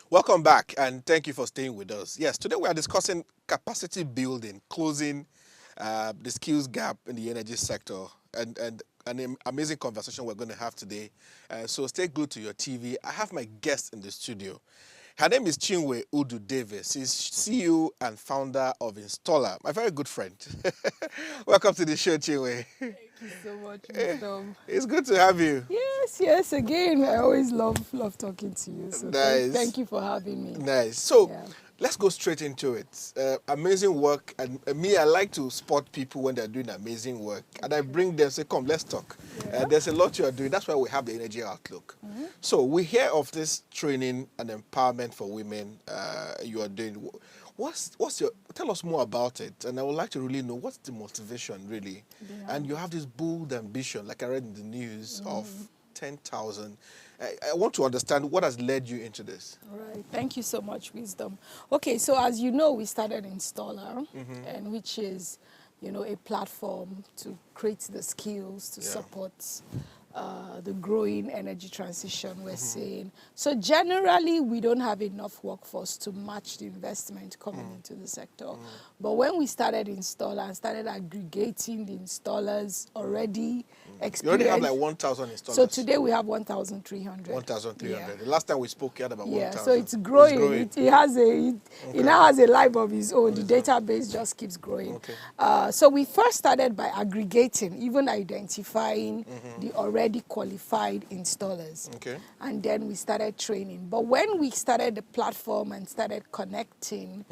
Welcome back, and thank you for staying with us. Yes, today we are discussing capacity building, closing the skills gap in the energy sector, and an amazing conversation we're going to have today. So stay glued to your TV. I have my guest in the studio. Her name is Chinwe Udo-Davis. She's CEO and founder of Installer, my very good friend. Welcome to the show, Chinwe. Thank you so much, Wisdom. It's good to have you. Yes. Again, I always love talking to you. So Nice. thank you for having me. Nice. So Yeah. let's go straight into it. Amazing work, and me, I like to spot people when they're doing amazing work, and I bring them, say, "Come, let's talk." Yeah. There's a lot you are doing. That's why we have the Energy Outlook. So we hear of this training and empowerment for women you are doing. What's your? Tell us more about it, and I would like to really know what's the motivation, really. Yeah. And you have this bold ambition, like I read in the news, of 10,000. I want to understand what has led you into this. All right. Thank you so much, Wisdom. Okay, so as you know, we started Installer, and which is, a platform to create the skills to Yeah. support the growing energy transition we're seeing. So generally, we don't have enough workforce to match the investment coming into the sector. But when we started Installer and started aggregating the installers already experienced. You already have like 1,000 installers. So today we have 1,300. 1,300. Yeah. The last time we spoke, you had about 1,000. So it's growing. It now has a life of its own. The database just keeps growing. Okay. So we first started by aggregating, even identifying the already qualified installers. Okay. And then we started training. But when we started the platform and started connecting,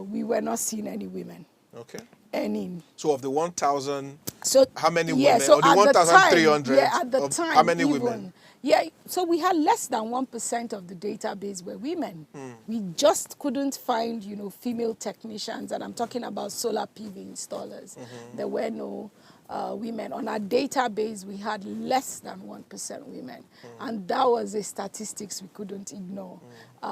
we were not seeing any women. Okay. Any. So of the 1,000, So how many yeah, women? so Or the at 1,300? Yeah, at the time, how many even, women? Yeah, so we had less than 1% of the database were women. We just couldn't find, female technicians, and I'm talking about solar PV installers. There were no women. On our database, we had less than 1% women, and that was a statistics we couldn't ignore.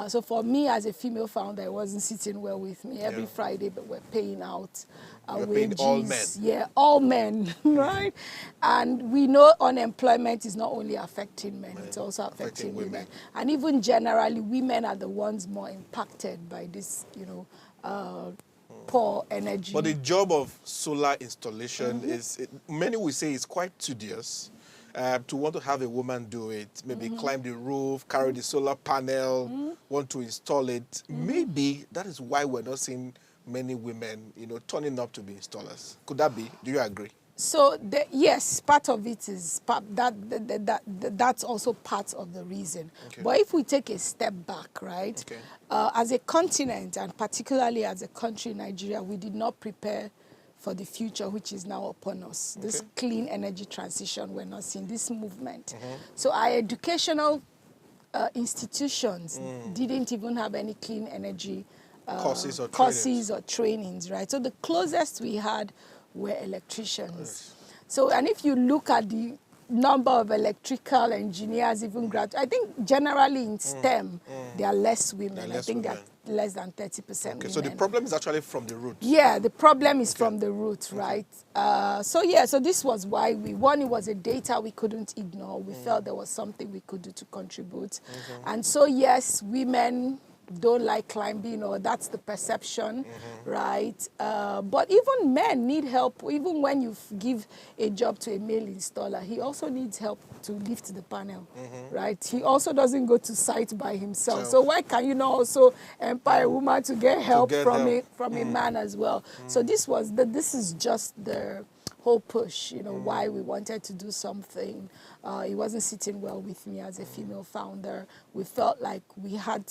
So for me, as a female founder, it wasn't sitting well with me. Every Friday, but we're paying out You're wages. paying all men. Yeah, all men, right? And we know unemployment is not only affecting men, it's also affecting women. And even generally, women are the ones more impacted by this, poor energy. But the job of solar installation many will say it's quite tedious. To want to have a woman do it, maybe climb the roof, carry the solar panel, want to install it. Maybe that is why we're not seeing many women, turning up to be installers. Could that be? Do you agree? So yes, part of it is that's also part of the reason. Okay. But if we take a step back, right, Okay. as a continent and particularly as a country, Nigeria, we did not prepare for the future, which is now upon us. This clean energy transition, we're not seeing this movement. So our educational institutions didn't even have any clean energy courses or trainings, right? So the closest we had were electricians. So, and if you look at the number of electrical engineers, even I think generally in STEM, there are less women. I think that less than 30% women. So the problem is actually from the root. Yeah, the problem is from the root, right? So this was why it was a data we couldn't ignore. We felt there was something we could do to contribute. And so, yes, women don't like climbing, or that's the perception, right? But even men need help. Even when you give a job to a male installer, he also needs help to lift the panel, right? He also doesn't go to site by himself. So why can you not also empower a woman to get help from a man as well? So this is just the whole push, why we wanted to do something. It wasn't sitting well with me as a female founder. We felt like we had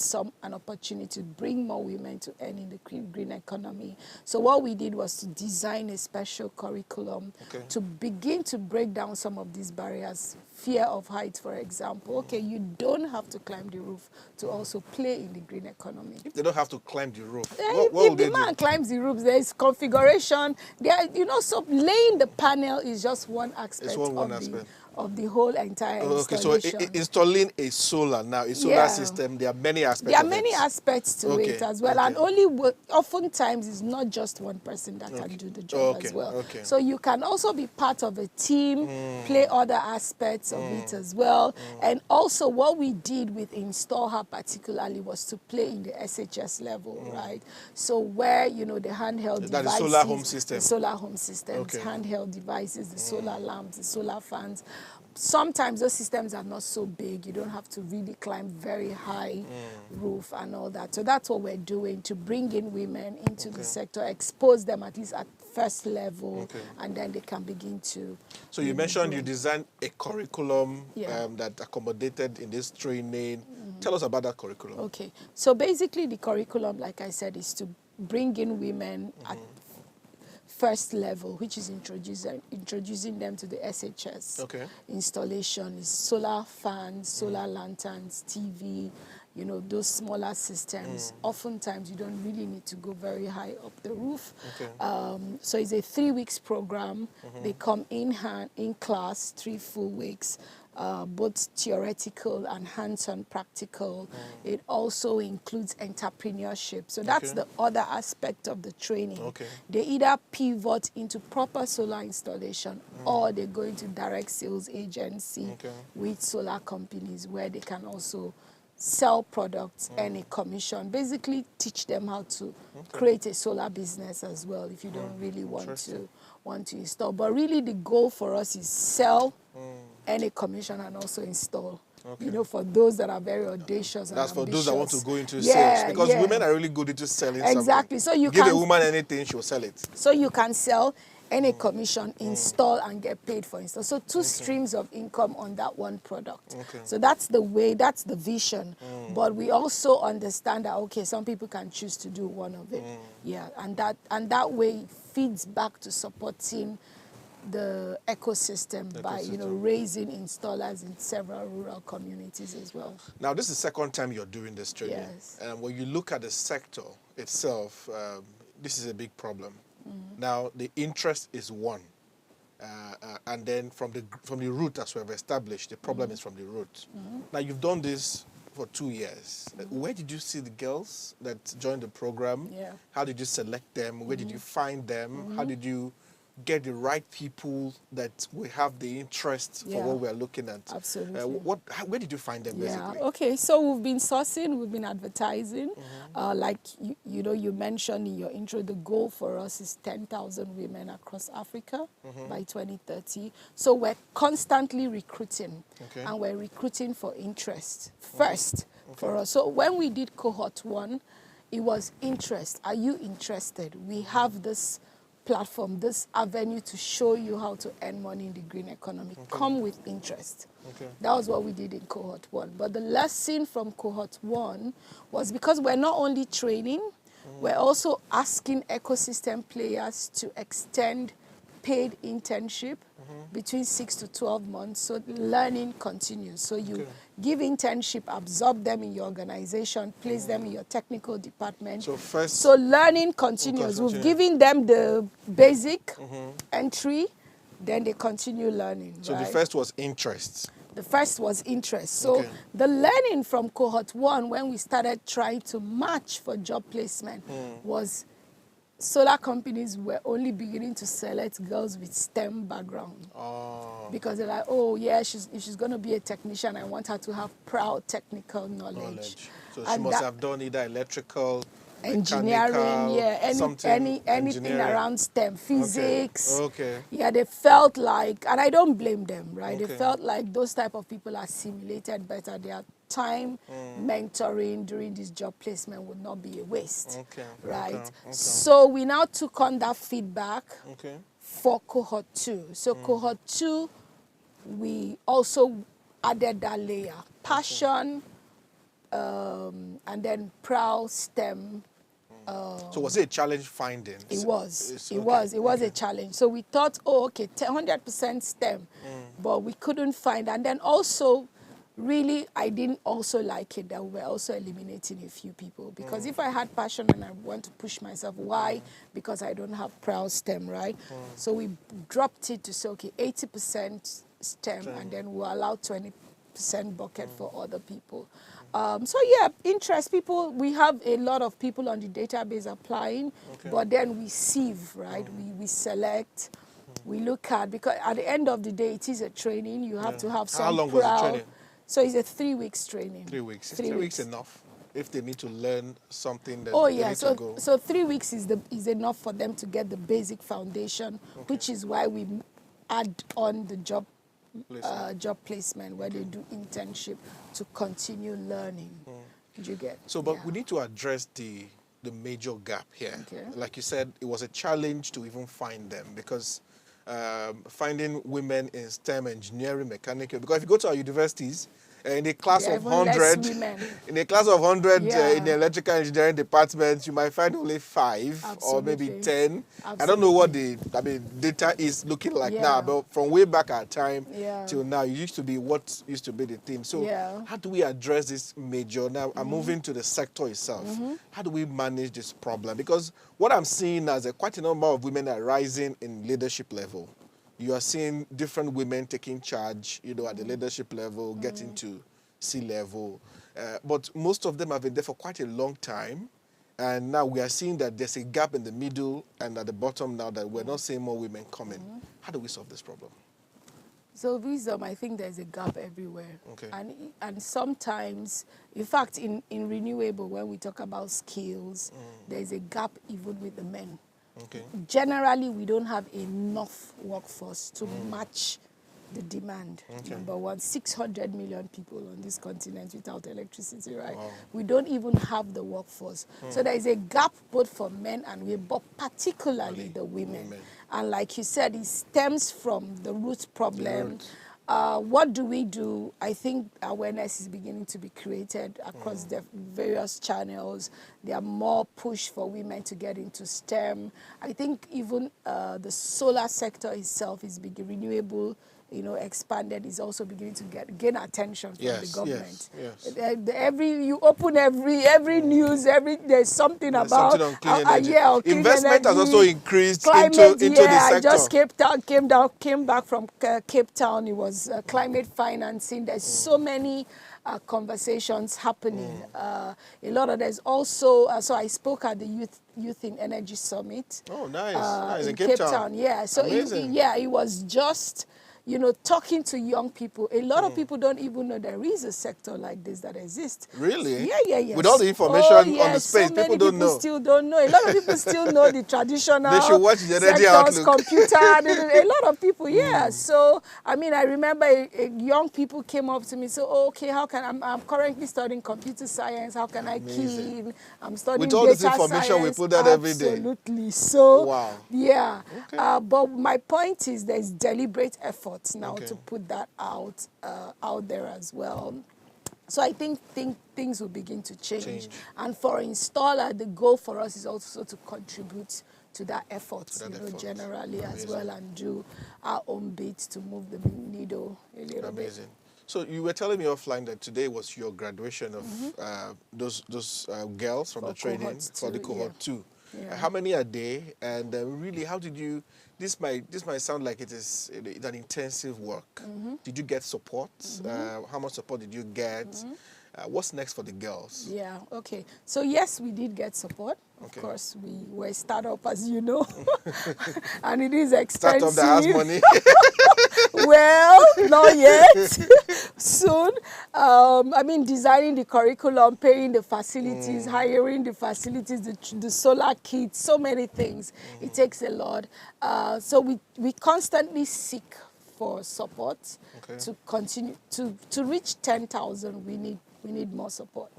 an opportunity to bring more women to earn in the green economy. So what we did was to design a special curriculum to begin to break down some of these barriers. Fear of heights, for example. Okay, you don't have to climb the roof to also play in the green economy. If they don't have to climb the roof, if the man climbs the roof, there is configuration. So laying the panel is just one aspect of the whole entire Okay, so installation. installing a solar now, a solar system, there are many aspects There are of many it. aspects to it as well. And oftentimes it's not just one person that can do the job as well. So you can also be part of a team, play other aspects of it as well. And also what we did with Install Her particularly was to play in the SHS level, right? So where, the handheld devices. That is solar home system. The solar home systems, handheld devices, the solar lamps, the solar fans. Sometimes those systems are not so big. You don't have to really climb very high roof and all that. So that's what we're doing to bring in women into the sector, expose them at least at first level, and then they can begin to. So you mentioned you designed a curriculum that accommodated in this training. Tell us about that curriculum. Okay. So basically the curriculum, like I said, is to bring in women at first level, which is introducing them to the SHS. Installation is solar fans, solar lanterns, TV, those smaller systems. Oftentimes, you don't really need to go very high up the roof. So it's a 3 weeks program. They come in class 3 full weeks. Both theoretical and hands-on practical. It also includes entrepreneurship. So that's the other aspect of the training. They either pivot into proper solar installation or they go into direct sales agency with solar companies where they can also sell products and a commission. Basically teach them how to create a solar business as well if you don't really want to install. But really the goal for us is sell and a commission and also install. For those that are very audacious and That's for ambitious. those that want to go into sales. Because women are really good into selling something. So you give a woman anything, she'll sell it. So you can sell any commission, install and get paid for install. So 2 streams of income on that one product. So that's the way, that's the vision. But we also understand that, some people can choose to do one of it. And that way feeds back to supporting the ecosystem by raising installers in several rural communities as well. Now this is the second time you're doing this training. And when you look at the sector itself, this is a big problem. Now the interest is one, and then from the root, as we have established, the problem is from the root. Now you've done this for 2 years. Where did you see the girls that joined the program? How did you select them? Where did you find them? How did you get the right people that will have the interest for what we are looking at? Absolutely. Where did you find them, basically? Okay, so we've been sourcing, we've been advertising. Like you mentioned in your intro, the goal for us is 10,000 women across Africa by 2030. So we're constantly recruiting, and we're recruiting for interest first for us. So when we did cohort 1, it was interest. Are you interested? We have this platform, this avenue to show you how to earn money in the green economy. Come with interest. That was what we did in cohort 1. But the lesson from cohort 1 was because we're not only training, we're also asking ecosystem players to extend paid internship between 6 to 12 months, so learning continues. So you give internship, absorb them in your organization, place them in your technical department. So learning continues. We've given them the basic entry, then they continue learning. So the first was interest. The first was interest. So the learning from cohort 1, when we started trying to match for job placement, was solar companies were only beginning to select girls with STEM background. Because they're like, if she's going to be a technician, I want her to have proud technical knowledge. So she must have done either electrical, engineering, anything around STEM, physics. They felt like, and I don't blame them, right? They felt like those type of people are simulated better. Their time mentoring during this job placement would not be a waste, right? So we now took on that feedback for cohort 2. So cohort 2, we also added that layer, passion, and then proud STEM. So was it a challenge finding? It was. It was a challenge. So we thought, 100% STEM, but we couldn't find. And then also, really, I didn't also like it that we were also eliminating a few people. Because if I had passion and I want to push myself, why? Because I don't have proud STEM, right? So we dropped it to say, 80% STEM, and then we'll allow 20% bucket for other people. So yeah, interest people, we have a lot of people on the database applying, but then we sieve, right? We select, we look at, because at the end of the day, it is a training. You have to have some How long was the training? So it's a 3 weeks training. 3 weeks. Is 3 weeks enough? If they need to learn something that Oh they yeah, need to go. so 3 weeks is enough for them to get the basic foundation, which is why we add on the job placement where they do internship to continue learning. Did you get? So, but we need to address the major gap here. Like you said, it was a challenge to even find them, because finding women in STEM, engineering, mechanical, because if you go to our universities, in a class of 100, in the electrical engineering department, you might find only 5 or maybe 10. I don't know what the data is looking like now, but from way back at time till now, it used to be what used to be the theme. So how do we address this major? Now I'm moving to the sector itself. How do we manage this problem? Because what I'm seeing is quite a number of women are rising in leadership level. You are seeing different women taking charge, at the leadership level, getting to C-level. But most of them have been there for quite a long time. And now we are seeing that there's a gap in the middle and at the bottom now that we're not seeing more women coming. How do we solve this problem? So wisdom, I think there's a gap everywhere. And sometimes, in fact, in renewable, when we talk about skills, there's a gap even with the men. Generally, we don't have enough workforce to match the demand. Number one, 600 million people on this continent without electricity, right? Wow. We don't even have the workforce. So there is a gap both for men and women, but particularly the women. And like you said, it stems from the root problem. What do we do? I think awareness is beginning to be created across the various channels. There are more push for women to get into STEM. I think even the solar sector itself is renewable, expanded, is also beginning to gain attention from the government. You open every news, there's something about something on clean energy. Clean investment energy, has also increased climate, into the sector. I just came back from Cape Town. It was climate financing. There's so many conversations happening. A lot of there's also so I spoke at the Youth in Energy Summit. Oh, nice! In Cape Town. Yeah. So it was just, talking to young people. A lot of people don't even know there is a sector like this that exists. Really? Yeah. With all the information on the space, so people don't know. Still don't know. A lot of people still know the traditional They should watch the energy sectors, outlook. computer. A lot of people, So, I remember young people came up to me, so, okay, how can I'm currently studying computer science. How can I keen? I'm studying with all data this information, science. we put that every day. Absolutely. So, wow. Yeah. Okay. But my point is there's deliberate efforts now to put that out there as well. So I think things will begin to change. And for installer, the goal for us is also to contribute to that effort, generally as well, and do our own bit to move the needle a little bit. So you were telling me offline that today was your graduation of those girls from the training for the cohort 2. How many are there? And really, how did you? This might sound like it's an intensive work. Did you get support? How much support did you get? What's next for the girls? Yeah, okay. So yes, we did get support. Of course, we were a startup, as you know, and it is expensive. Startup that has money. Well, not yet. Soon. Designing the curriculum, paying the facilities, hiring the facilities, the solar kits, so many things. It takes a lot. So we constantly seek for support to continue to reach 10,000. We need more support.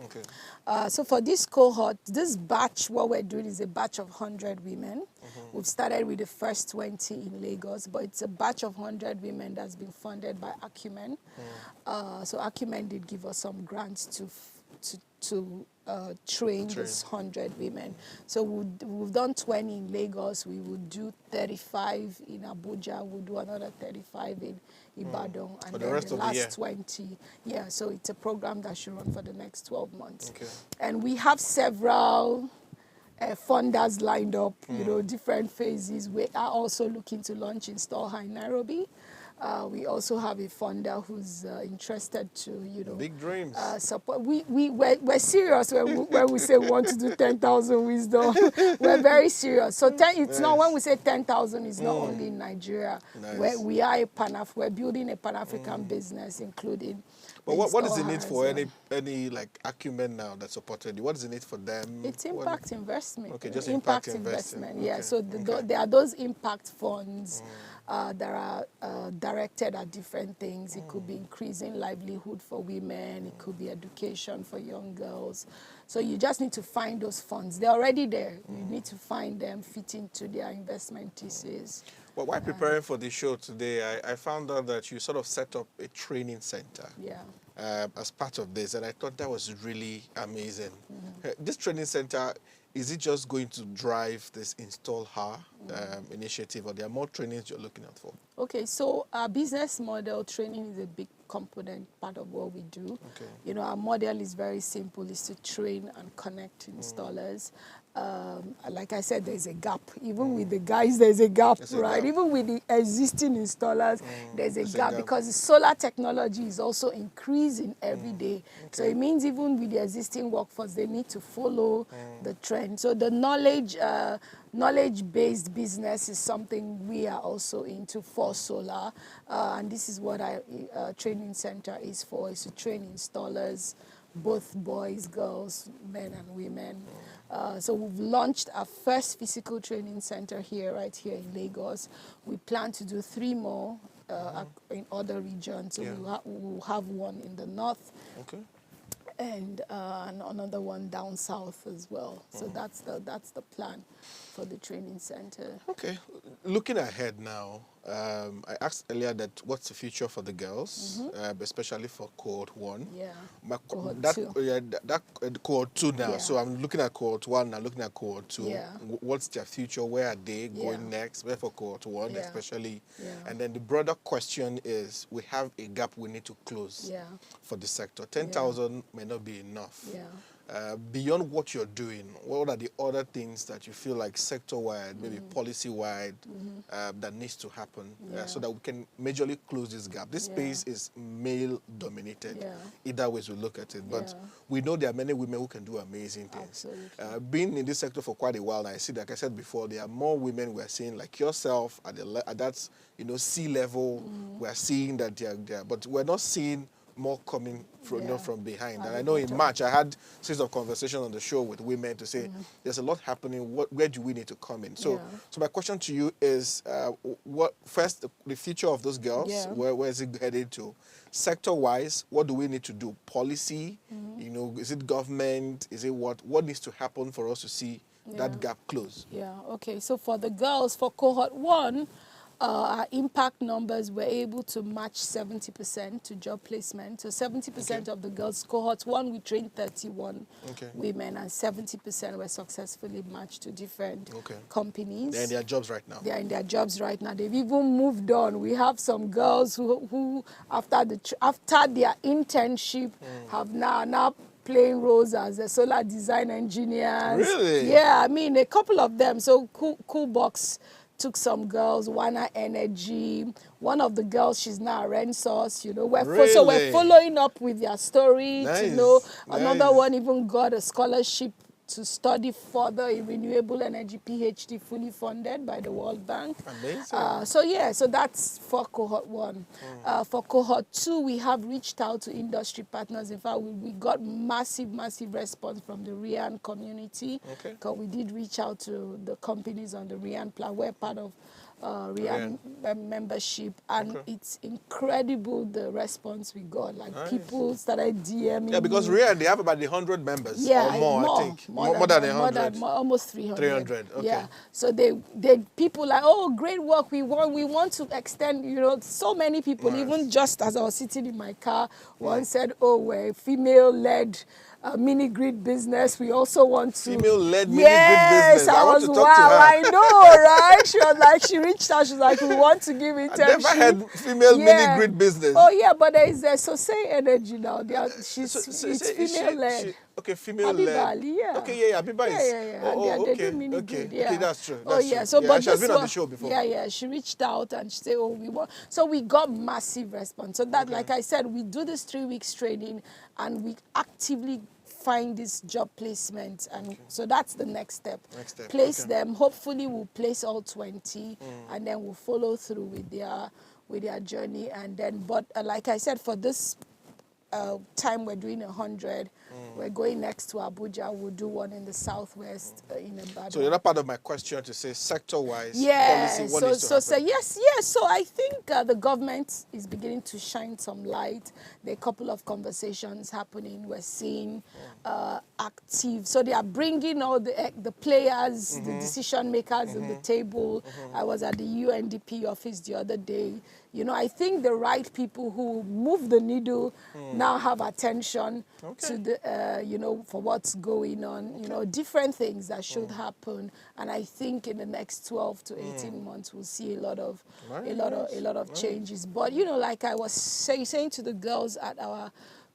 So for this cohort, this batch, what we're doing is a batch of 100 women. We've started with the first 20 in Lagos, but it's a batch of 100 women that's been funded by Acumen. So Acumen did give us some grants to train these 100 women. So we've done 20 in Lagos. We would do 35 in Abuja. We'll do another 35 in Ibadan. And for then the rest of the year. 20. Yeah, so it's a program that should run for the next 12 months. And we have several funders lined up, different phases. We are also looking to launch in Stallheim, Nairobi. We also have a funder who's interested to, Big dreams. Support. We're serious when we say we want to do 10,000 wisdom. We're very serious. So it's not, when we say 10,000, it's not only in Nigeria. Nice. We are we're building a Pan-African business, including. But what is the need for any like acumen now that supported you? What is the need for them? It's impact investment. Okay, just impact investment. investment. Yeah. Okay. So there are those impact funds that are directed at different things. It could be increasing livelihood for women. It could be education for young girls. So you just need to find those funds. They're already there. You need to find them, fit into their investment thesis. Well, while preparing for the show today, I found out that you sort of set up a training center as part of this, and I thought that was really amazing. This training center, is it just going to drive this Install Her initiative, or there are more trainings you're looking out for? Okay, so our business model training is a big component part of what we do. Okay. Our model is very simple, is to train and connect installers. Like I said, there's a gap. Even with the guys, there's a gap, right? Even with the existing installers, there's a gap because the solar technology is also increasing every day. Okay. So it means even with the existing workforce, they need to follow the trend. So the knowledge-based business is something we are also into for solar. And this is what our training center is for, is to train installers, both boys, girls, men and women. So we've launched our first physical training center right here in Lagos. We plan to do 3 more in other regions. So we'll have one in the north. Okay. And another one down south as well. So that's the plan for the training center. Okay. Looking ahead now, I asked earlier that what's the future for the girls, especially for cohort 1. Yeah. Cohort 2. Yeah, cohort 2 now. Yeah. So I'm looking at cohort 1 and looking at cohort 2. Yeah. What's their future? Where are they going next? Where for cohort 1 especially? Yeah. And then the broader question is, we have a gap we need to close for the sector. 10,000 may not be enough. Yeah. Beyond what you're doing, what are the other things that you feel like sector-wide, maybe policy-wide, that needs to happen so that we can majorly close this gap? This space is male-dominated, either ways we look at it. But we know there are many women who can do amazing things. Being in this sector for quite a while now, I see, like I said before, there are more women we're seeing, like yourself, at that C-level. We're seeing that they're but we're not seeing more coming from, from behind. And I know in March, I had a series of conversations on the show with women to say, there's a lot happening. Where do we need to come in? So my question to you is, first, the future of those girls, where is it headed to? Sector-wise, what do we need to do? Policy, is it government? Is it what needs to happen for us to see that gap close? Yeah, okay. So for the girls, for cohort 1, our impact numbers were able to match 70% to job placement. So 70% of the girls, cohort 1, we trained 31 women, and 70% were successfully matched to different companies. They're in their jobs right now. They're in their jobs right now. They've even moved on. We have some girls who after their internship, have now playing roles as a solar design engineers. Really? Yeah, I mean, a couple of them. So Coolbox took some girls, Wana Energy. One of the girls, she's now a Rensource, so we're following up with their story. Another one even got a scholarship to study further in renewable energy PhD, fully funded by the World Bank. Amazing. So that's for cohort 1. For cohort 2, we have reached out to industry partners. In fact, we got massive response from the RIAN community. Because we did reach out to the companies on the RIAN plan. We're part of RIAN membership, and it's incredible the response we got. Like people started DMing. Yeah, because RIAN, they have about 100 members or more, I think. More than 100. Almost 300. 300, okay. Yeah. So they people like, oh, great work. We want to extend, so many people, even just as I was sitting in my car, one said, oh, we're female-led mini-grid business. We also want to... Female-led mini-grid business. I want to talk to her. I know, right? She was like, she reached out, she was like, we want to give internship. I've never had female mini-grid business. Oh, yeah, but there is a Sosei Energy now. It's female-led. Okay, female Habiba led. Ali, yeah. Okay, yeah, Habiba is. Yeah. Oh, and they okay. do mini Okay, good, yeah. okay, that's true. Oh, That's yeah. true. So, Yeah, but she has this been on the one, show before. yeah. She reached out and she said, "Oh, we want." So we got massive response. So that, like I said, we do this 3 weeks training, and we actively find this job placement, and so that's the next step. Place them. Hopefully, we'll place all 20, and then we'll follow through with their journey. And then, but like I said, for this time we're doing 100. We're going next to Abuja. We'll do one in the southwest in Ibadan. So the other part of my question to say sector-wise yeah, policy, what needs to happen? yes. So I think the government is beginning to shine some light. There are a couple of conversations happening. We're seeing active. So they are bringing all the players, the decision makers on the table. I was at the UNDP office the other day. You know, I think the right people who move the needle now have attention to the, you know, for what's going on. You know, different things that should happen. And I think in the next 12 to 18 months, we'll see a lot of changes. But you know, like I was saying to the girls at our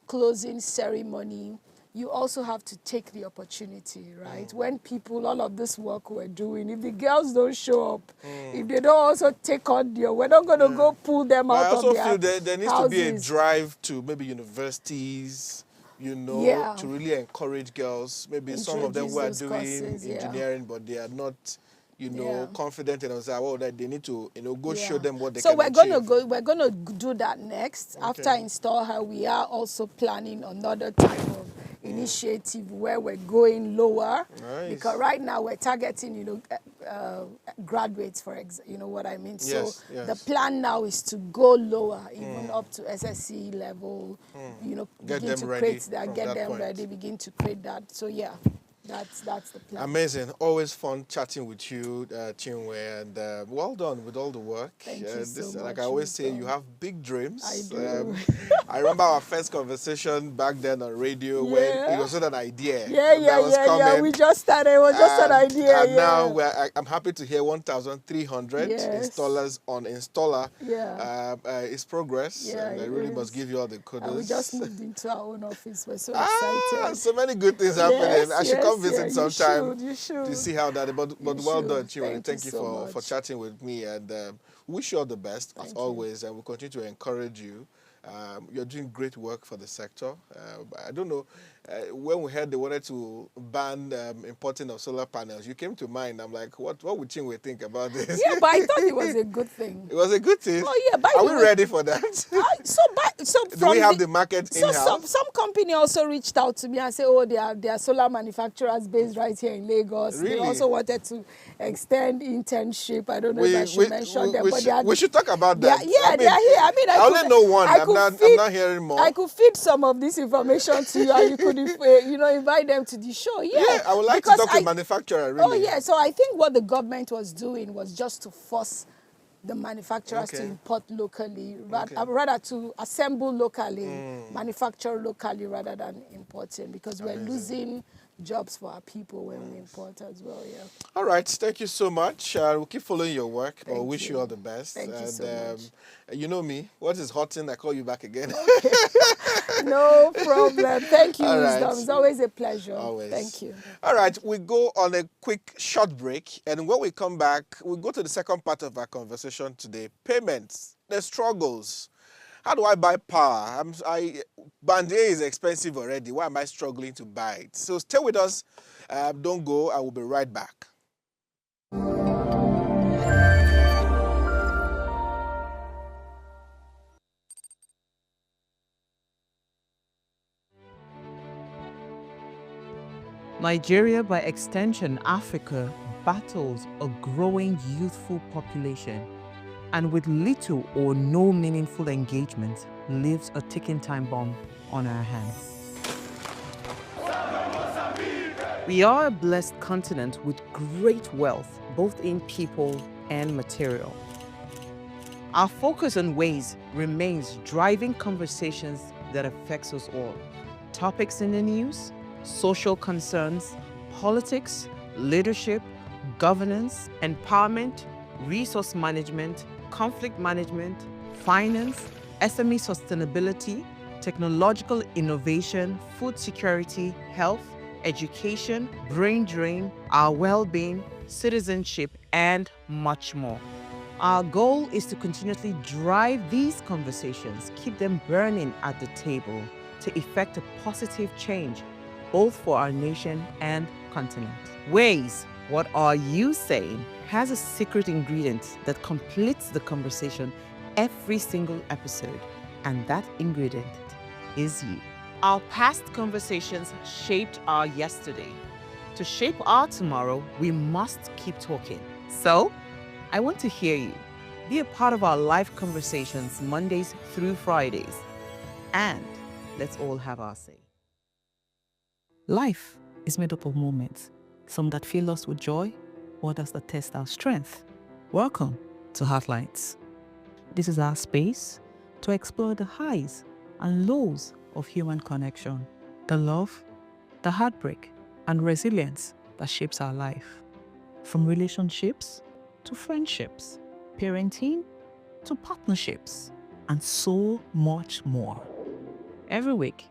closing ceremony, you also have to take the opportunity, right? When people, all of this work we're doing, if the girls don't show up, if they don't also take on we're not going to go pull them out of their I also feel there needs houses. to be a drive to maybe universities, you know, to really encourage girls. Maybe some of them who are doing courses, engineering, but they are not, you know, confident enough. Well, that they need to, you know, go show them what they can achieve. So we're gonna do that next. After Install Her, we are also planning another type of initiative where we're going lower, because right now we're targeting, you know, graduates, for example, you know what I mean. So the plan now is to go lower, even up to SSC level. You know, begin to create that, get them ready, begin to create that. So yeah. That's the plan. Amazing. Always fun chatting with you, Chinwe, and well done with all the work. Thank you so much. Like I always say, you have big dreams. I do. I remember our first conversation back then on radio when it was not an idea. Yeah. We just started. It was just an idea. And now I'm happy to hear 1,300 installers on Installer. It's progress, and I really must give you all the kudos. And we just moved into our own office. We're so excited. So many good things happening. I should come visit sometime you should. to see how that. But well done, Chinwe. Thank you for chatting with me, and wish you all the best as always, and we'll continue to encourage you. You're doing great work for the sector. I don't know, when we heard they wanted to ban importing of solar panels, you came to mind. I'm like, what would Chinwe think about this? Yeah, but I thought it was a good thing. It was a good thing? Oh, yeah. Are we ready for that? Do we have the market in-house? Some company also reached out to me and said, oh, they are solar manufacturers based right here in Lagos. Really? They also wanted to extend internship. I don't know if I should mention them. But we should talk about that. They are here. I mean, I only know one. I'm not hearing more. I could feed some of this information to you, and you could, invite them to the show. Yeah, I would like to talk to the manufacturer, really. Oh, yeah. So I think what the government was doing was just to force the manufacturers to import locally, rather to assemble locally, manufacture locally rather than importing, because we're losing jobs for our people when we import as well. All right, thank you so much. We'll keep following your work. I wish you all the best. Thank you so much. You know me. What is hotting? I call you back again. Okay. No problem. Thank you, Right. Wisdom. It's always a pleasure. Always. Thank you. All right, we go on a quick short break, and when we come back, we'll go to the second part of our conversation today: payments, the struggles. How do I buy power? Band A is expensive already. Why am I struggling to buy it? So stay with us. Don't go. I will be right back. Nigeria, by extension Africa, battles a growing youthful population, and with little or no meaningful engagement, lives a ticking time bomb on our hands. We are a blessed continent with great wealth, both in people and material. Our focus on ways remains driving conversations that affects us all. Topics in the news, social concerns, politics, leadership, governance, empowerment, resource management, conflict management, finance, SME sustainability, technological innovation, food security, health, education, brain drain, our well-being, citizenship, and much more. Our goal is to continuously drive these conversations, keep them burning at the table to effect a positive change, both for our nation and continent. Ways, what are you saying, has a secret ingredient that completes the conversation every single episode, and that ingredient is you. Our past conversations shaped our yesterday. To shape our tomorrow, we must keep talking. So, I want to hear you. Be a part of our live conversations Mondays through Fridays. And let's all have our say. Life is made up of moments, some that fill us with joy, others that test our strength. Welcome to Heartlights. This is our space to explore the highs and lows of human connection, the love, the heartbreak, and resilience that shapes our life. From relationships to friendships, parenting to partnerships, and so much more. Every week,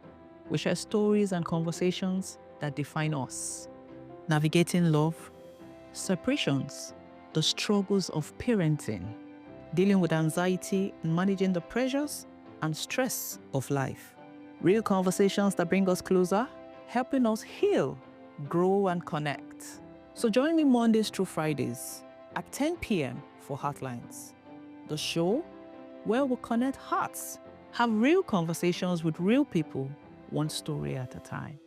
we share stories and conversations that define us, navigating love, separations, the struggles of parenting, dealing with anxiety and managing the pressures and stress of life. Real conversations that bring us closer, helping us heal, grow, and connect. So join me Mondays through Fridays at 10 p.m. for Heartlines, the show where we connect hearts, have real conversations with real people, one story at a time.